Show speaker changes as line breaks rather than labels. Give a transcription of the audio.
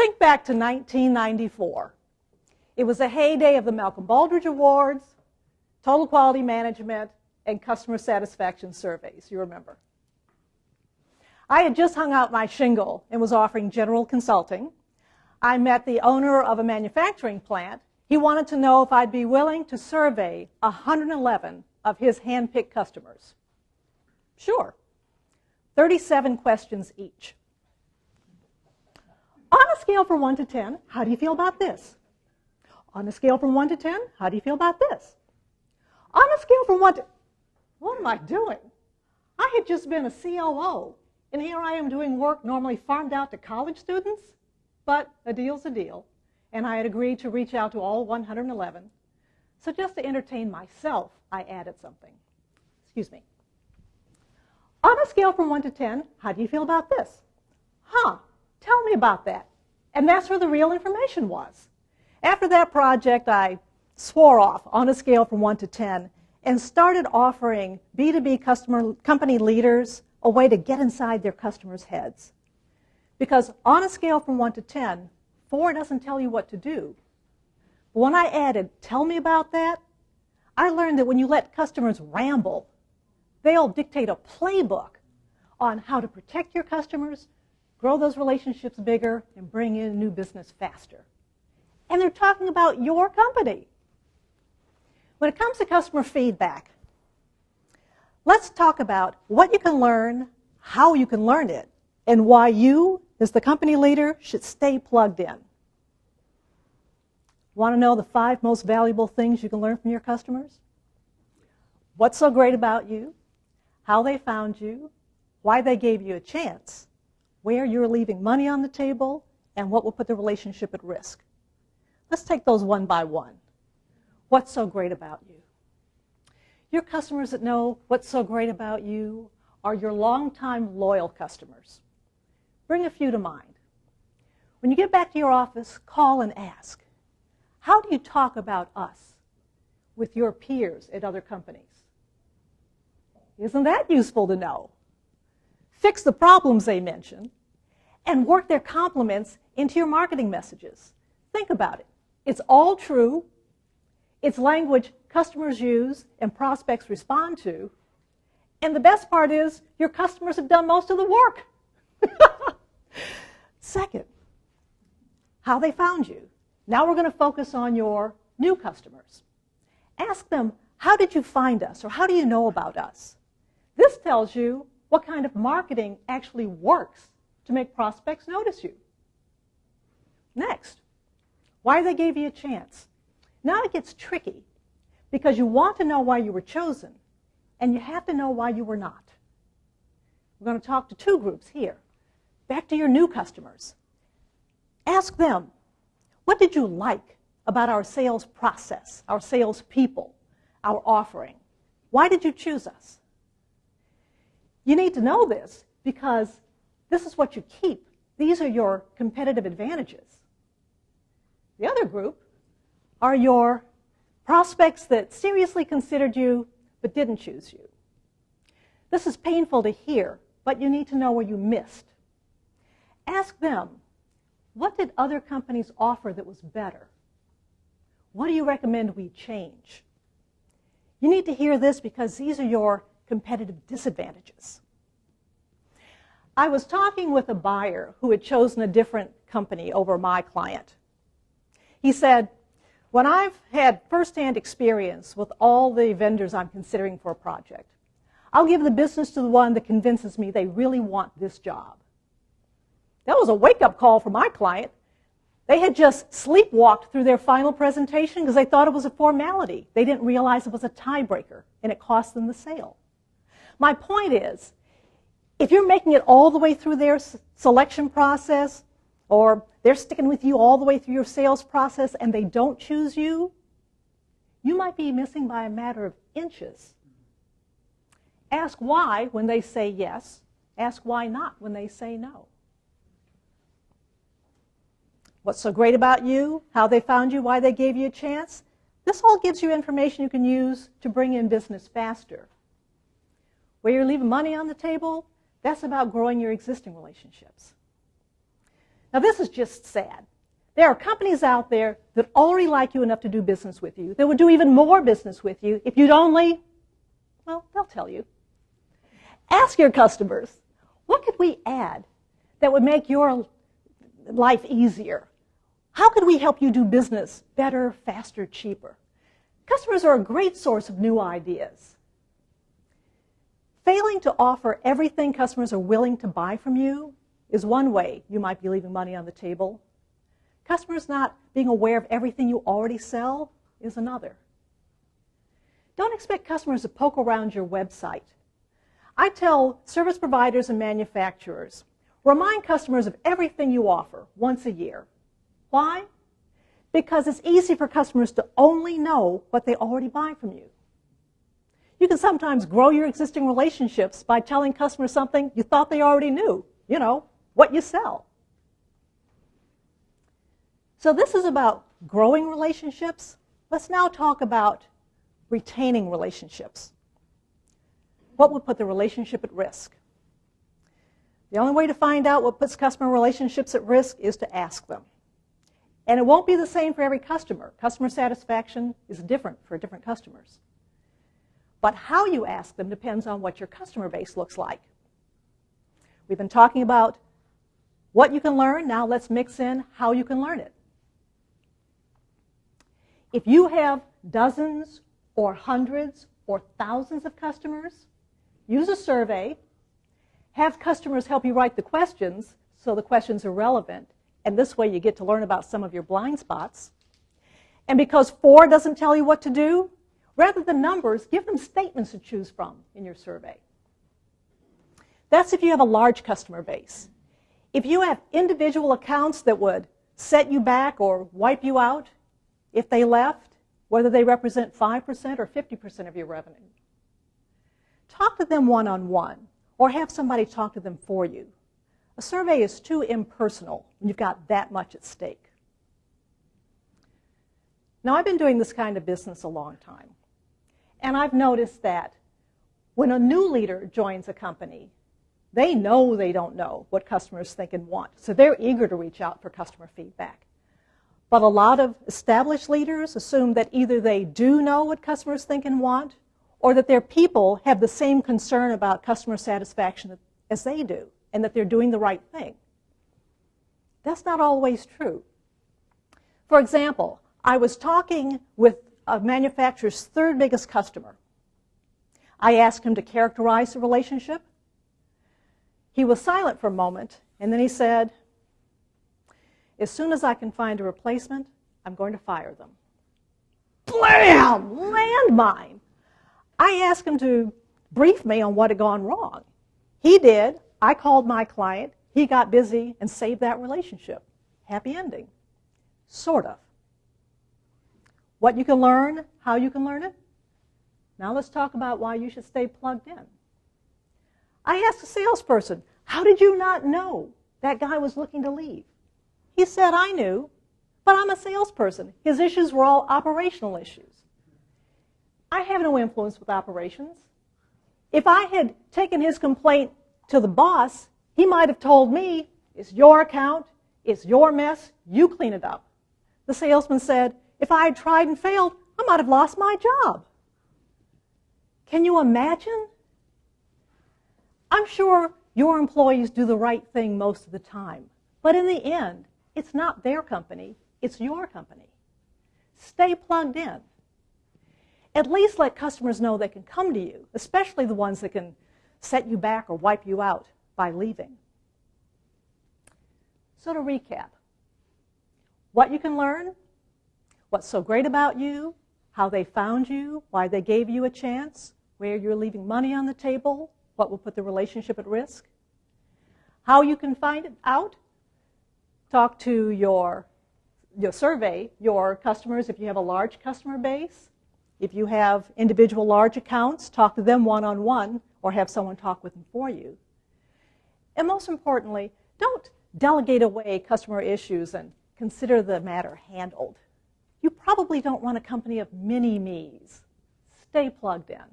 Think back to 1994. It was a heyday of the Malcolm Baldrige Awards, Total Quality Management, and customer satisfaction surveys, you remember. I had just hung out my shingle and was offering general consulting. I met the owner of a manufacturing plant. He wanted to know if I'd be willing to survey 111 of his hand-picked customers. Sure. 37 questions each. On a scale from 1 to 10, how do you feel about this? On a scale from 1 to 10, how do you feel about this? On a scale from 1 to... What am I doing? I had just been a COO, and here I am doing work normally farmed out to college students. But a deal's a deal, and I had agreed to reach out to all 111. So just to entertain myself, I added something. Excuse me. On a scale from 1 to 10, how do you feel about this? Huh, tell me about that. And that's where the real information was. After that project, I swore off on a scale from 1 to 10 and started offering B2B company leaders a way to get inside their customers' heads. Because on a scale from 1 to 10, 4 doesn't tell you what to do. But when I added, tell me about that, I learned that when you let customers ramble, they'll dictate a playbook on how to protect your customers, grow those relationships bigger, and bring in new business faster. And they're talking about your company. When it comes to customer feedback, let's talk about what you can learn, how you can learn it, and why you, as the company leader, should stay plugged in. Want to know the 5 most valuable things you can learn from your customers? What's so great about you? How they found you? Why they gave you a chance? Where you're leaving money on the table? And what will put the relationship at risk? Let's take those one by one. What's so great about you? Your customers that know what's so great about you are your longtime loyal customers. Bring a few to mind. When you get back to your office, call and ask, how do you talk about us with your peers at other companies? Isn't that useful to know? Fix the problems they mention and work their compliments into your marketing messages. Think about it. It's all true. It's language customers use and prospects respond to. And the best part is your customers have done most of the work. Second, how they found you. Now we're going to focus on your new customers. Ask them, how did you find us, or how do you know about us? This tells you what kind of marketing actually works to make prospects notice you. Next, why they gave you a chance. Now it gets tricky because you want to know why you were chosen, and you have to know why you were not. We're going to talk to 2 groups here. Back to your new customers. Ask them, what did you like about our sales process, our sales people, our offering? Why did you choose us? You need to know this because this is what you keep. These are your competitive advantages. The other group are your prospects that seriously considered you but didn't choose you. This is painful to hear, but you need to know where you missed. Ask them, what did other companies offer that was better? What do you recommend we change? You need to hear this because these are your competitive disadvantages. I was talking with a buyer who had chosen a different company over my client. He said, when I've had firsthand experience with all the vendors I'm considering for a project, I'll give the business to the one that convinces me they really want this job. That was a wake-up call for my client. They had just sleepwalked through their final presentation because they thought it was a formality. They didn't realize it was a tiebreaker, and it cost them the sale. My point is, if you're making it all the way through their selection process, or they're sticking with you all the way through your sales process and they don't choose you, you might be missing by a matter of inches. Ask why when they say yes. Ask why not when they say no. What's so great about you, how they found you, why they gave you a chance. This all gives you information you can use to bring in business faster. Where you're leaving money on the table, that's about growing your existing relationships. Now this is just sad. There are companies out there that already like you enough to do business with you, that would do even more business with you if you'd only, well, they'll tell you. Ask your customers, what could we add that would make your life easier? How could we help you do business better, faster, cheaper? Customers are a great source of new ideas. Failing to offer everything customers are willing to buy from you is one way you might be leaving money on the table. Customers not being aware of everything you already sell is another. Don't expect customers to poke around your website. I tell service providers and manufacturers, remind customers of everything you offer once a year. Why? Because it's easy for customers to only know what they already buy from you. You can sometimes grow your existing relationships by telling customers something you thought they already knew, you know, what you sell. So this is about growing relationships. Let's now talk about retaining relationships. What would put the relationship at risk? The only way to find out what puts customer relationships at risk is to ask them. And it won't be the same for every customer. Customer satisfaction is different for different customers. But how you ask them depends on what your customer base looks like. We've been talking about what you can learn. Now let's mix in how you can learn it. If you have dozens or hundreds or thousands of customers, use a survey, have customers help you write the questions so the questions are relevant, and this way you get to learn about some of your blind spots. And because 4 doesn't tell you what to do, rather than numbers, give them statements to choose from in your survey. That's if you have a large customer base. If you have individual accounts that would set you back or wipe you out if they left, whether they represent 5% or 50% of your revenue, talk to them one-on-one or have somebody talk to them for you. A survey is too impersonal when you've got that much at stake. Now, I've been doing this kind of business a long time, and I've noticed that when a new leader joins a company, they know they don't know what customers think and want, so they're eager to reach out for customer feedback. But a lot of established leaders assume that either they do know what customers think and want, or that their people have the same concern about customer satisfaction as they do, and that they're doing the right thing. That's not always true. For example, I was talking with a manufacturer's third biggest customer. I asked him to characterize the relationship. He was silent for a moment, and then he said, "As soon as I can find a replacement, I'm going to fire them." Blam! Landmine! I asked him to brief me on what had gone wrong. He did. I called my client. He got busy and saved that relationship. Happy ending. Sort of. What you can learn, how you can learn it. Now let's talk about why you should stay plugged in. I asked a salesperson, how did you not know that guy was looking to leave? He said, I knew, but I'm a salesperson. His issues were all operational issues. I have no influence with operations. If I had taken his complaint to the boss, he might have told me, it's your account, it's your mess, you clean it up. The salesman said, if I had tried and failed, I might have lost my job. Can you imagine? I'm sure your employees do the right thing most of the time, but in the end, it's not their company, it's your company. Stay plugged in. At least let customers know they can come to you, especially the ones that can set you back or wipe you out by leaving. So to recap, what you can learn, what's so great about you, how they found you, why they gave you a chance, where you're leaving money on the table, what will put the relationship at risk, how you can find it out, talk to your survey, your customers if you have a large customer base. If you have individual large accounts, talk to them one-on-one or have someone talk with them for you. And most importantly, don't delegate away customer issues and consider the matter handled. You probably don't want a company of mini-me's. Stay plugged in.